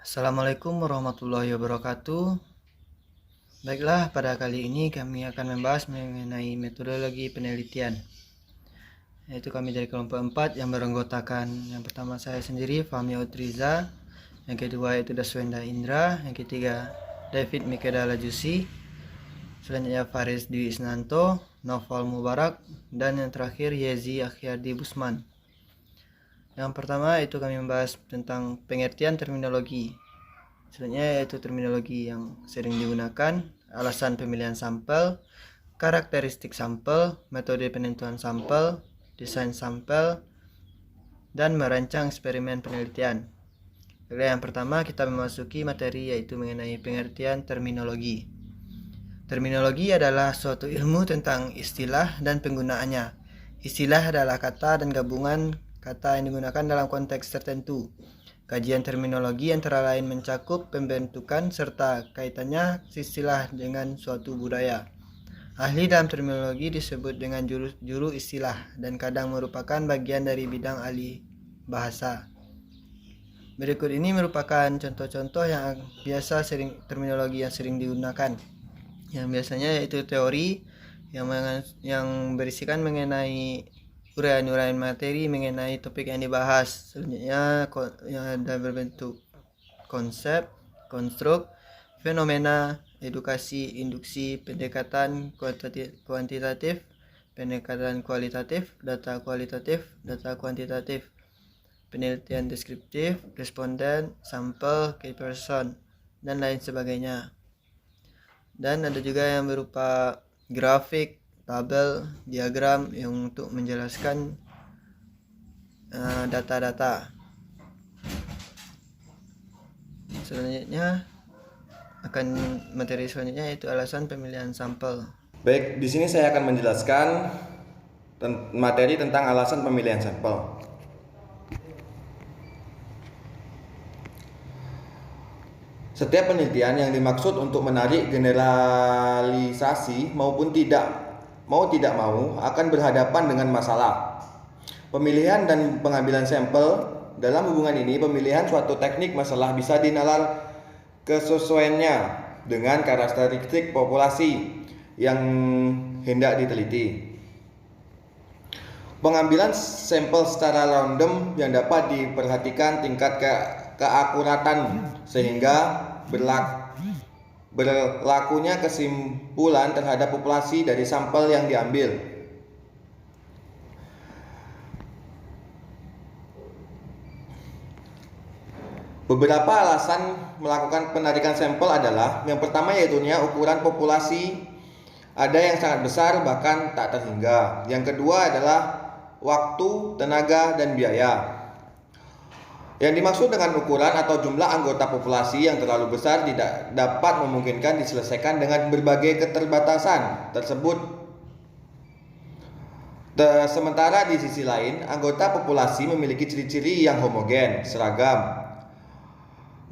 Assalamualaikum warahmatullahi wabarakatuh. Baiklah, pada kali ini kami akan membahas mengenai metodologi penelitian. Yaitu kami dari kelompok 4 yang beranggotakan yang pertama saya sendiri, Fahmi Autriza, yang kedua itu Daswenda Indra, yang ketiga David Mikedala Jusi, selanjutnya Faris Dwi Isnanto, Noval Mubarak, dan yang terakhir Yezi Akhyadi Busman. Yang pertama itu kami membahas tentang pengertian terminologi. Selanjutnya yaitu terminologi yang sering digunakan, alasan pemilihan sampel, karakteristik sampel, metode penentuan sampel, desain sampel, dan merancang eksperimen penelitian. Yang pertama kita memasuki materi yaitu mengenai pengertian terminologi. Terminologi adalah suatu ilmu tentang istilah dan penggunaannya. Istilah adalah kata dan gabungan kata yang digunakan dalam konteks tertentu. Kajian terminologi antara lain mencakup pembentukan serta kaitannya istilah dengan suatu budaya. Ahli dalam terminologi disebut dengan juru istilah dan kadang merupakan bagian dari bidang ahli bahasa. Berikut ini merupakan contoh-contoh terminologi yang sering digunakan. Yang biasanya yaitu teori yang berisikan mengenai uraian-uraian materi mengenai topik yang dibahas. Selanjutnya yang ada berbentuk konsep, konstruk, fenomena, edukasi, induksi, pendekatan kuantitatif, pendekatan kualitatif, data kuantitatif, penelitian deskriptif, responden, sampel, key person, dan lain sebagainya. Dan ada juga yang berupa grafik, tabel, diagram yang untuk menjelaskan data-data. Selanjutnya materi selanjutnya yaitu alasan pemilihan sampel. Baik, di sini saya akan menjelaskan materi tentang alasan pemilihan sampel. Setiap penelitian yang dimaksud untuk menarik generalisasi mau tidak mau akan berhadapan dengan masalah. Pemilihan dan pengambilan sampel. Dalam hubungan ini, pemilihan suatu teknik masalah bisa dinalar kesesuaiannya dengan karakteristik populasi yang hendak diteliti. Pengambilan sampel secara random yang dapat diperhatikan tingkat keakuratan sehingga berlakunya kesimpulan terhadap populasi dari sampel yang diambil. Beberapa alasan melakukan penarikan sampel adalah yang pertama yaitu ukuran populasi ada yang sangat besar bahkan tak terhingga. Yang kedua adalah waktu, tenaga, dan biaya. Yang dimaksud dengan ukuran atau jumlah anggota populasi yang terlalu besar tidak dapat memungkinkan diselesaikan dengan berbagai keterbatasan tersebut. Sementara di sisi lain, anggota populasi memiliki ciri-ciri yang homogen, seragam.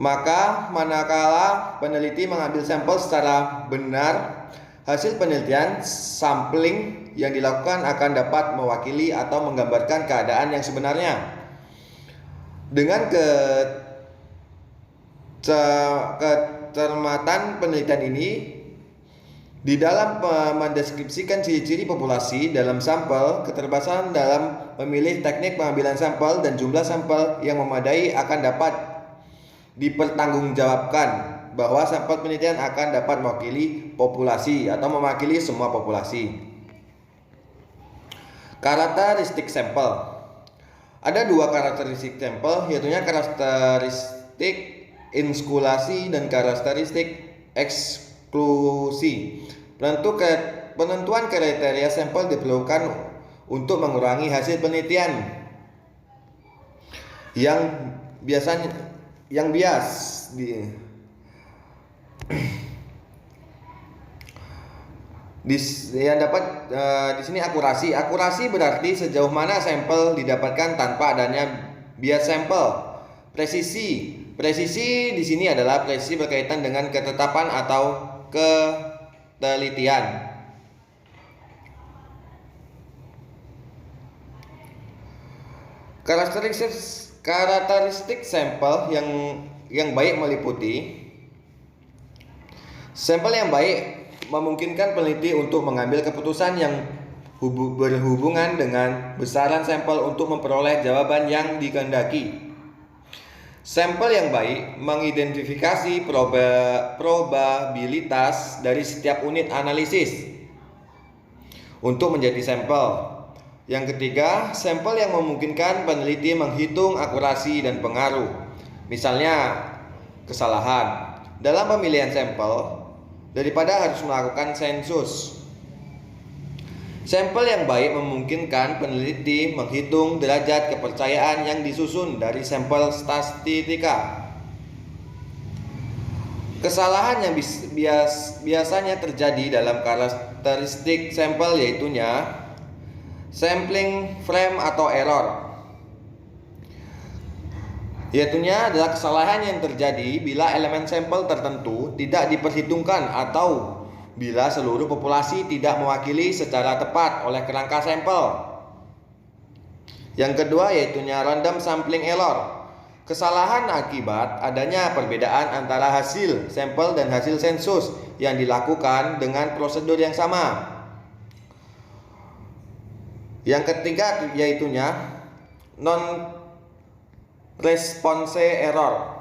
Maka manakala peneliti mengambil sampel secara benar, hasil penelitian sampling yang dilakukan akan dapat mewakili atau menggambarkan keadaan yang sebenarnya. Dengan kecermatan penelitian ini di dalam mendeskripsikan ciri-ciri populasi dalam sampel, keterbatasan dalam memilih teknik pengambilan sampel dan jumlah sampel yang memadai akan dapat dipertanggungjawabkan bahwa sampel penelitian akan dapat mewakili populasi atau mewakili semua populasi. Karakteristik sampel. Ada dua karakteristik sampel, yaitu karakteristik inskulasi dan karakteristik eksklusi. Penentuan kriteria sampel diperlukan untuk mengurangi hasil penelitian yang bias yang dapat di sini akurasi. Akurasi berarti sejauh mana sampel didapatkan tanpa adanya bias sampel. Presisi di sini adalah presisi berkaitan dengan ketetapan atau ketelitian. Karakteristik sampel yang yang baik meliputi sampel yang baik memungkinkan peneliti untuk mengambil keputusan yang berhubungan dengan besaran sampel untuk memperoleh jawaban yang dikehendaki. Sampel yang baik mengidentifikasi probabilitas dari setiap unit analisis untuk menjadi sampel. Yang ketiga, sampel yang memungkinkan peneliti menghitung akurasi dan pengaruh. Misalnya, kesalahan dalam pemilihan sampel daripada harus melakukan sensus. Sampel yang baik memungkinkan peneliti menghitung derajat kepercayaan yang disusun dari sampel statistika. Kesalahan yang biasanya terjadi dalam karakteristik sampel yaitunya sampling frame atau error. Yaitunya adalah kesalahan yang terjadi bila elemen sampel tertentu tidak diperhitungkan atau bila seluruh populasi tidak mewakili secara tepat oleh kerangka sampel. Yang kedua yaitunya random sampling error. Kesalahan akibat adanya perbedaan antara hasil sampel dan hasil sensus yang dilakukan dengan prosedur yang sama. Yang ketiga yaitunya non response error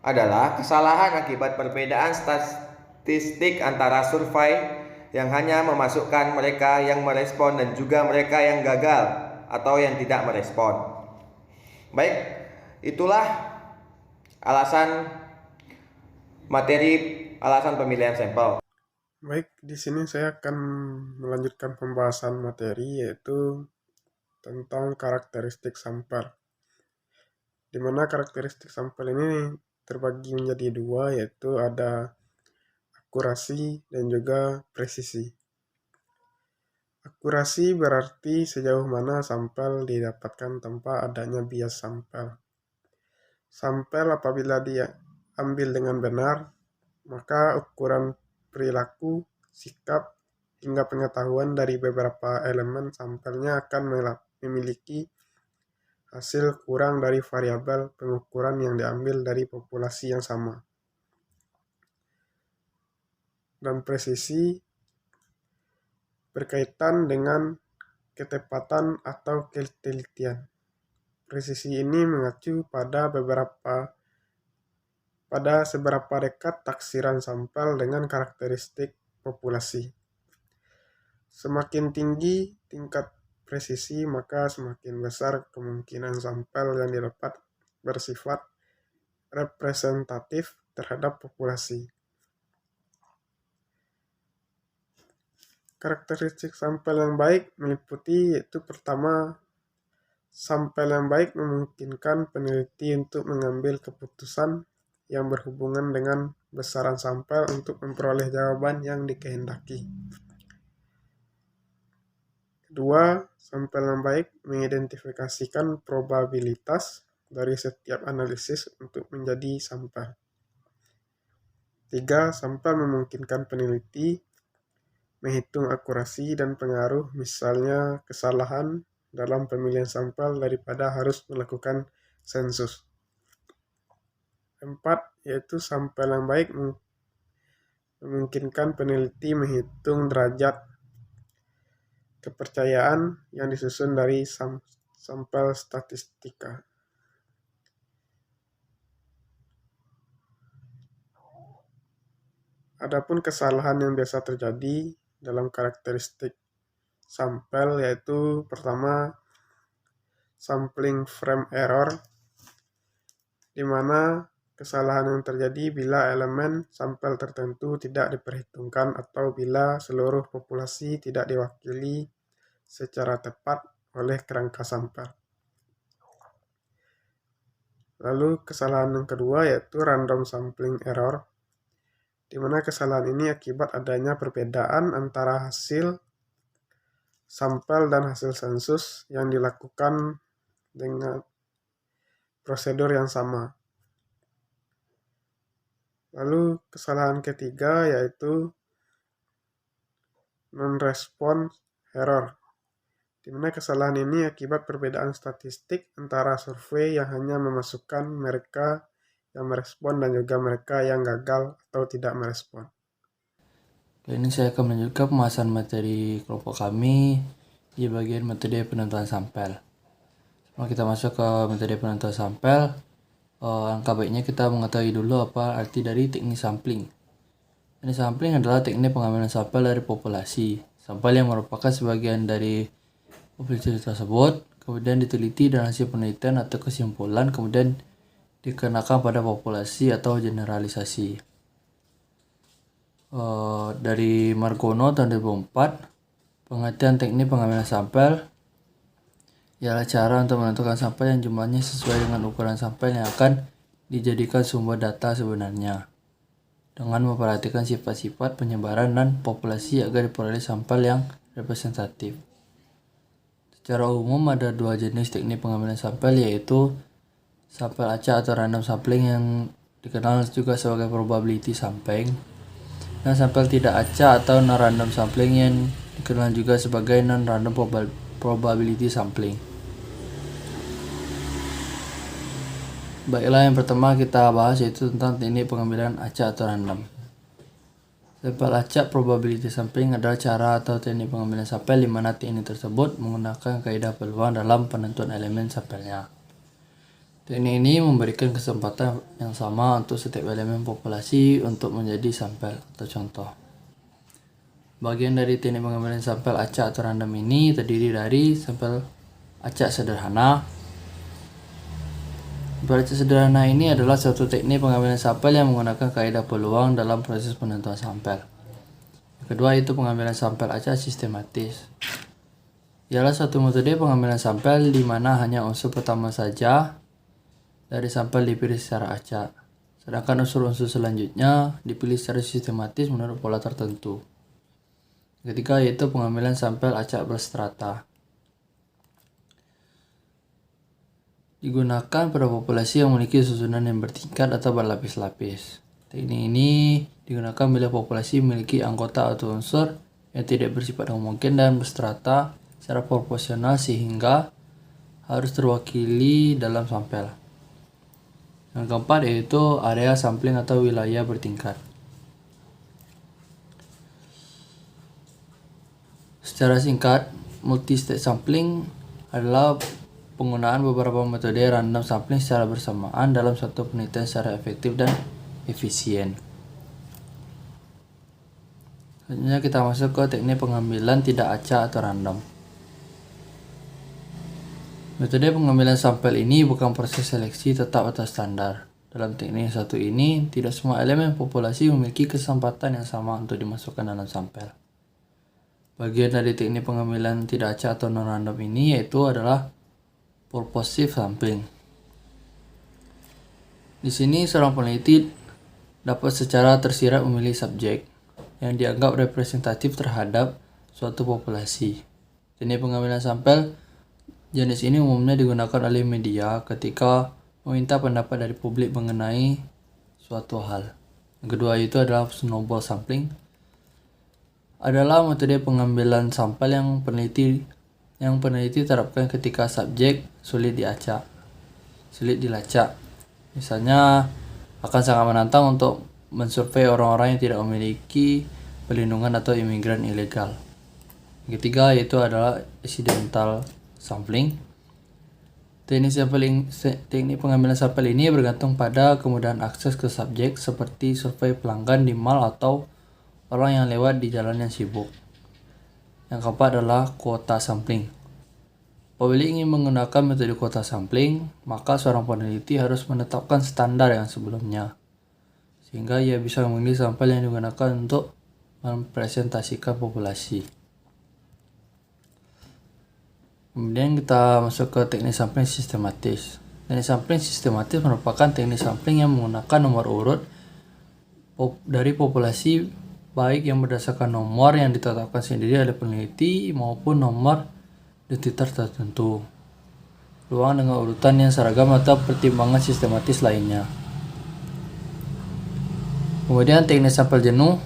adalah kesalahan akibat perbedaan statistik antara survei yang hanya memasukkan mereka yang merespon dan juga mereka yang gagal atau yang tidak merespon. Baik, itulah alasan pemilihan sampel. Baik, di sini saya akan melanjutkan pembahasan materi yaitu tentang karakteristik sampel. Di mana karakteristik sampel ini terbagi menjadi dua, yaitu ada akurasi dan juga presisi. Akurasi berarti sejauh mana sampel didapatkan tanpa adanya bias sampel. Sampel apabila diambil dengan benar, maka ukuran perilaku, sikap, hingga pengetahuan dari beberapa elemen sampelnya akan memiliki hasil kurang dari variabel pengukuran yang diambil dari populasi yang sama. Dan presisi berkaitan dengan ketepatan atau ketelitian. Presisi ini mengacu pada seberapa dekat taksiran sampel dengan karakteristik populasi. Semakin tinggi tingkat presisi, maka semakin besar kemungkinan sampel yang didapat bersifat representatif terhadap populasi. Karakteristik sampel yang baik meliputi yaitu pertama, sampel yang baik memungkinkan peneliti untuk mengambil keputusan yang berhubungan dengan besaran sampel untuk memperoleh jawaban yang dikehendaki. Kedua, sampel yang baik mengidentifikasikan probabilitas dari setiap analisis untuk menjadi sampel. Tiga, sampel memungkinkan peneliti menghitung akurasi dan pengaruh, misalnya kesalahan dalam pemilihan sampel daripada harus melakukan sensus. Empat, yaitu sampel yang baik memungkinkan peneliti menghitung derajat kepercayaan yang disusun dari sampel statistika. Adapun kesalahan yang biasa terjadi dalam karakteristik sampel yaitu pertama, sampling frame error, di mana kesalahan yang terjadi bila elemen sampel tertentu tidak diperhitungkan atau bila seluruh populasi tidak diwakili secara tepat oleh kerangka sampel. Lalu kesalahan yang kedua yaitu random sampling error, di mana kesalahan ini akibat adanya perbedaan antara hasil sampel dan hasil sensus yang dilakukan dengan prosedur yang sama. Lalu kesalahan ketiga yaitu non-response error, di mana kesalahan ini akibat perbedaan statistik antara survei yang hanya memasukkan mereka yang merespon dan juga mereka yang gagal atau tidak merespon. Kali ini saya akan menunjukkan pembahasan materi kelompok kami di bagian metode penentuan sampel. Sebelum kita masuk ke metode penentuan sampel, langkah baiknya kita mengetahui dulu apa arti dari teknik sampling. Teknik sampling adalah teknik pengambilan sampel dari populasi. Sampel yang merupakan sebagian dari populasi tersebut, kemudian diteliti dan hasil penelitian atau kesimpulan kemudian dikenakan pada populasi atau generalisasi. Dari Margono tahun 2004, pengertian teknik pengambilan sampel ialah cara untuk menentukan sampel yang jumlahnya sesuai dengan ukuran sampel yang akan dijadikan sumber data sebenarnya, dengan memperhatikan sifat-sifat penyebaran dan populasi agar diperoleh sampel yang representatif. Secara umum ada dua jenis teknik pengambilan sampel, yaitu sampel acak atau random sampling yang dikenal juga sebagai probability sampling, dan sampel tidak acak atau non-random sampling yang dikenal juga sebagai non-random probability sampling. Baiklah, yang pertama kita bahas yaitu tentang teknik pengambilan acak atau random. Sampel acak probability sampling adalah cara atau teknik pengambilan sampel di mana teknik tersebut menggunakan kaidah peluang dalam penentuan elemen sampelnya. Teknik ini memberikan kesempatan yang sama untuk setiap elemen populasi untuk menjadi sampel atau contoh. Bagian dari teknik pengambilan sampel acak atau random ini terdiri dari sampel acak sederhana. Sampel acak sederhana ini adalah suatu teknik pengambilan sampel yang menggunakan kaidah peluang dalam proses penentuan sampel. Yang kedua itu pengambilan sampel acak sistematis. Ialah suatu metode pengambilan sampel di mana hanya unsur pertama saja dari sampel dipilih secara acak, sedangkan unsur-unsur selanjutnya dipilih secara sistematis menurut pola tertentu. Ketiga yaitu pengambilan sampel acak berstrata. Digunakan pada populasi yang memiliki susunan yang bertingkat atau berlapis-lapis. Teknik ini digunakan bila populasi memiliki anggota atau unsur yang tidak bersifat homogen dan berstrata secara proporsional sehingga harus terwakili dalam sampel. Yang keempat yaitu area sampling atau wilayah bertingkat. Secara singkat, multi-stage sampling adalah penggunaan beberapa metode random sampling secara bersamaan dalam suatu penelitian secara efektif dan efisien. Selanjutnya kita masuk ke teknik pengambilan tidak acak atau random. Metode pengambilan sampel ini bukan proses seleksi tetap atau standar. Dalam teknik yang satu ini, tidak semua elemen populasi memiliki kesempatan yang sama untuk dimasukkan dalam sampel. Bagian dari teknik pengambilan tidak acak atau non-random ini yaitu adalah purposive sampling. Di sini seorang peneliti dapat secara tersirat memilih subjek yang dianggap representatif terhadap suatu populasi. Teknik pengambilan sampel jenis ini umumnya digunakan oleh media ketika meminta pendapat dari publik mengenai suatu hal. Yang kedua itu adalah snowball sampling. Adalah metode pengambilan sampel yang peneliti terapkan ketika subjek sulit dilacak. Misalnya akan sangat menantang untuk mensurvei orang-orang yang tidak memiliki perlindungan atau imigran ilegal. Yang ketiga yaitu adalah accidental sampling. Teknik pengambilan sampel ini bergantung pada kemudahan akses ke subjek seperti survei pelanggan di mall atau orang yang lewat di jalan yang sibuk. Yang keempat adalah kuota sampling. Apabila ingin menggunakan metode kuota sampling, maka seorang peneliti harus menetapkan standar yang sebelumnya, sehingga ia bisa memilih sampel yang digunakan untuk mempresentasikan populasi. Kemudian kita masuk ke teknik sampling sistematis. Teknik sampling sistematis merupakan teknik sampling yang menggunakan nomor urut dari populasi, baik yang berdasarkan nomor yang ditetapkan sendiri oleh peneliti maupun nomor identitas tertentu, peluang dengan urutan yang seragam atau pertimbangan sistematis lainnya. Kemudian teknik sampel jenuh.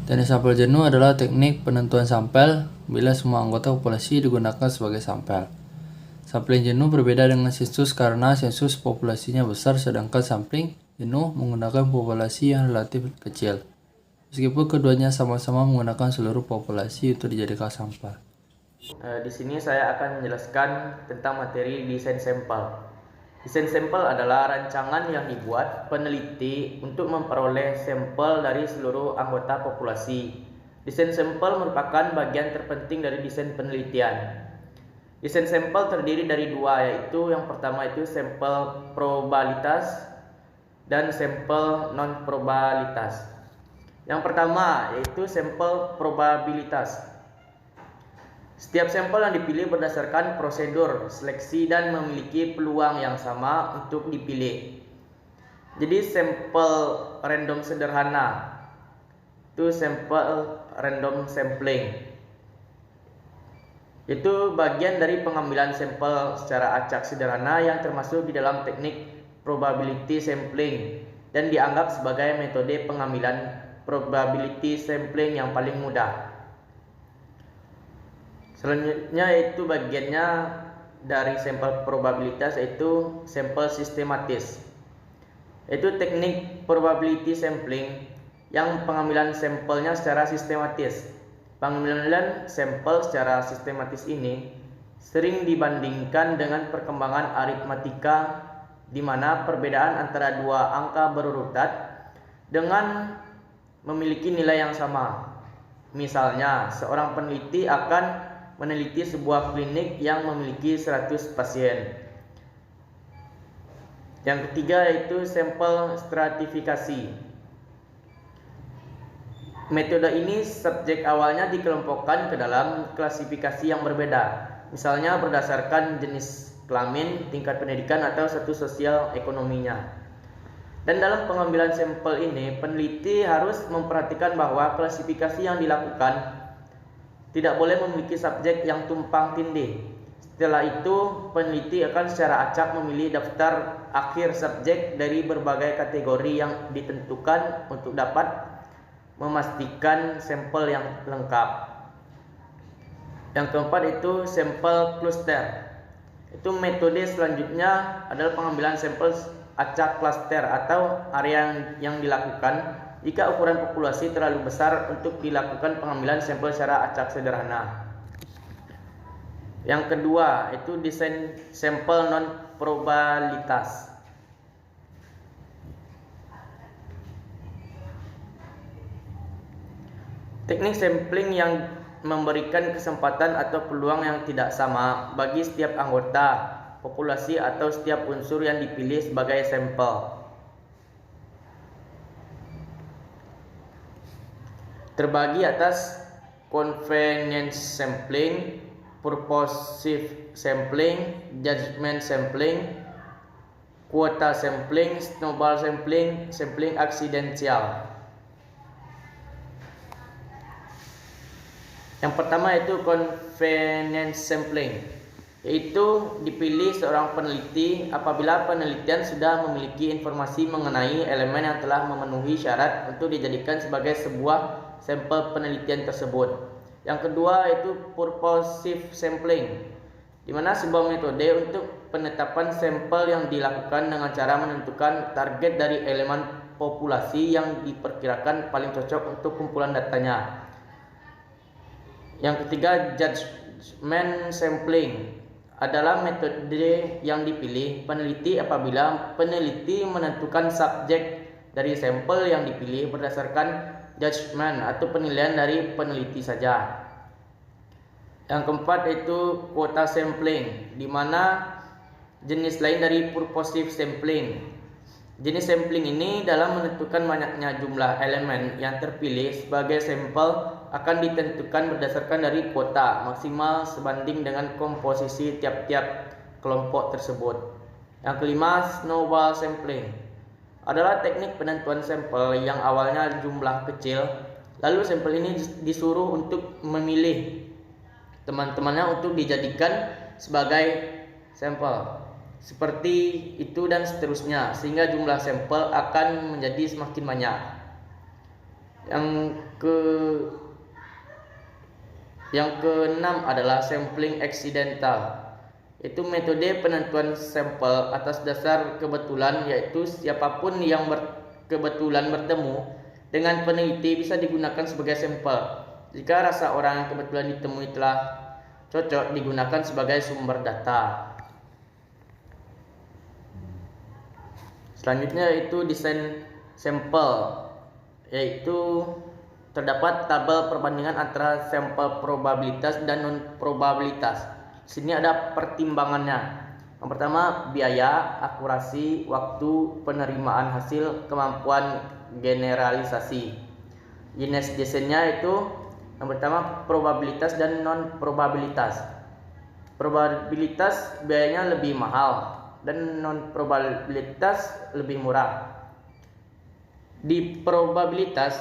Teknik sampel jenuh adalah teknik penentuan sampel bila semua anggota populasi digunakan sebagai sampel. Sampling jenuh berbeda dengan sensus karena sensus populasinya besar sedangkan sampling jenuh menggunakan populasi yang relatif kecil. Meskipun keduanya sama-sama menggunakan seluruh populasi untuk dijadikan sampel. Di sini saya akan menjelaskan tentang materi desain sampel. Desain sampel adalah rancangan yang dibuat peneliti untuk memperoleh sampel dari seluruh anggota populasi. Desain sampel merupakan bagian terpenting dari desain penelitian. Desain sampel terdiri dari dua, yaitu yang pertama itu sampel probabilitas dan sampel non-probabilitas. Yang pertama yaitu sampel probabilitas. Setiap sampel yang dipilih berdasarkan prosedur seleksi dan memiliki peluang yang sama untuk dipilih. Jadi sampel random sederhana itu sampel random sampling. Itu bagian dari pengambilan sampel secara acak sederhana yang termasuk di dalam teknik probability sampling dan dianggap sebagai metode pengambilan probability sampling yang paling mudah. Selanjutnya yaitu bagiannya dari sampel probabilitas, yaitu sampel sistematis. Itu teknik probability sampling yang pengambilan sampelnya secara sistematis. Pengambilan sampel secara sistematis ini sering dibandingkan dengan perkembangan aritmatika, di mana perbedaan antara dua angka berurutan dengan memiliki nilai yang sama. Misalnya, seorang peneliti akan meneliti sebuah klinik yang memiliki 100 pasien. Yang ketiga yaitu sampel stratifikasi. Metode ini subjek awalnya dikelompokkan ke dalam klasifikasi yang berbeda, misalnya berdasarkan jenis kelamin, tingkat pendidikan, atau status sosial ekonominya. Dan dalam pengambilan sampel ini, peneliti harus memperhatikan bahwa klasifikasi yang dilakukan tidak boleh memiliki subjek yang tumpang tindih. Setelah itu, peneliti akan secara acak memilih daftar akhir subjek dari berbagai kategori yang ditentukan untuk dapat memastikan sampel yang lengkap. Yang keempat itu sampel cluster. Itu metode selanjutnya adalah pengambilan sampel acak cluster atau area yang dilakukan jika ukuran populasi terlalu besar untuk dilakukan pengambilan sampel secara acak sederhana. Yang kedua itu desain sampel non-probabilitas. Teknik sampling yang memberikan kesempatan atau peluang yang tidak sama bagi setiap anggota populasi atau setiap unsur yang dipilih sebagai sampel. Terbagi atas convenience sampling, purposive sampling, judgment sampling, quota sampling, snowball sampling, sampling accidental. Yang pertama itu convenience sampling, yaitu dipilih seorang peneliti apabila penelitian sudah memiliki informasi mengenai elemen yang telah memenuhi syarat untuk dijadikan sebagai sebuah sampel penelitian tersebut. Yang kedua itu purposive sampling, di mana sebuah metode untuk penetapan sampel yang dilakukan dengan cara menentukan target dari elemen populasi yang diperkirakan paling cocok untuk kumpulan datanya. Yang ketiga judgment sampling adalah metode yang dipilih peneliti apabila peneliti menentukan subjek dari sampel yang dipilih berdasarkan judgment atau penilaian dari peneliti saja. Yang keempat itu quota sampling, di mana jenis lain dari purposive sampling. Jenis sampling ini dalam menentukan banyaknya jumlah elemen yang terpilih sebagai sampel akan ditentukan berdasarkan dari kuota maksimal sebanding dengan komposisi tiap-tiap kelompok tersebut. Yang kelima, snowball sampling adalah teknik penentuan sampel yang awalnya jumlah kecil, lalu sampel ini disuruh untuk memilih teman-temannya untuk dijadikan sebagai sampel. Seperti itu dan seterusnya, sehingga jumlah sampel akan menjadi semakin banyak. Yang keenam adalah sampling accidental, Itu metode penentuan sampel atas dasar kebetulan, yaitu siapapun yang kebetulan bertemu dengan peneliti bisa digunakan sebagai sampel. Jika rasa orang yang kebetulan ditemui telah cocok, digunakan sebagai sumber data. Selanjutnya yaitu desain sampel, yaitu terdapat tabel perbandingan antara sampel probabilitas dan non probabilitas. Sini ada pertimbangannya. Yang pertama, biaya, akurasi, waktu, penerimaan hasil, kemampuan generalisasi. Jenis desainnya itu yang pertama probabilitas dan non probabilitas. Probabilitas biayanya lebih mahal dan non probabilitas lebih murah. Di probabilitas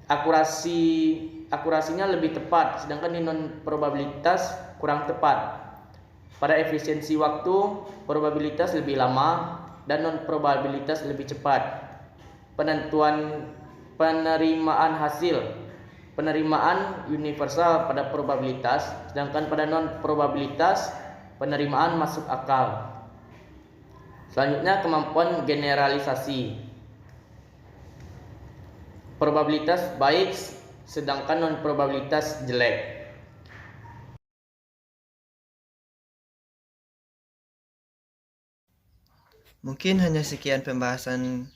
akurasinya lebih tepat, sedangkan di non probabilitas kurang tepat. Pada efisiensi waktu, probabilitas lebih lama dan non probabilitas lebih cepat. Penerimaan hasil, penerimaan universal pada probabilitas, sedangkan pada non probabilitas penerimaan masuk akal. Selanjutnya kemampuan generalisasi. Probabilitas baik sedangkan non probabilitas jelek. Mungkin hanya sekian pembahasan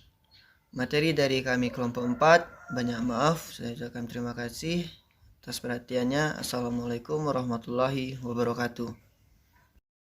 materi dari kami kelompok 4. Banyak maaf, saya ucapkan terima kasih atas perhatiannya. Assalamualaikum warahmatullahi wabarakatuh.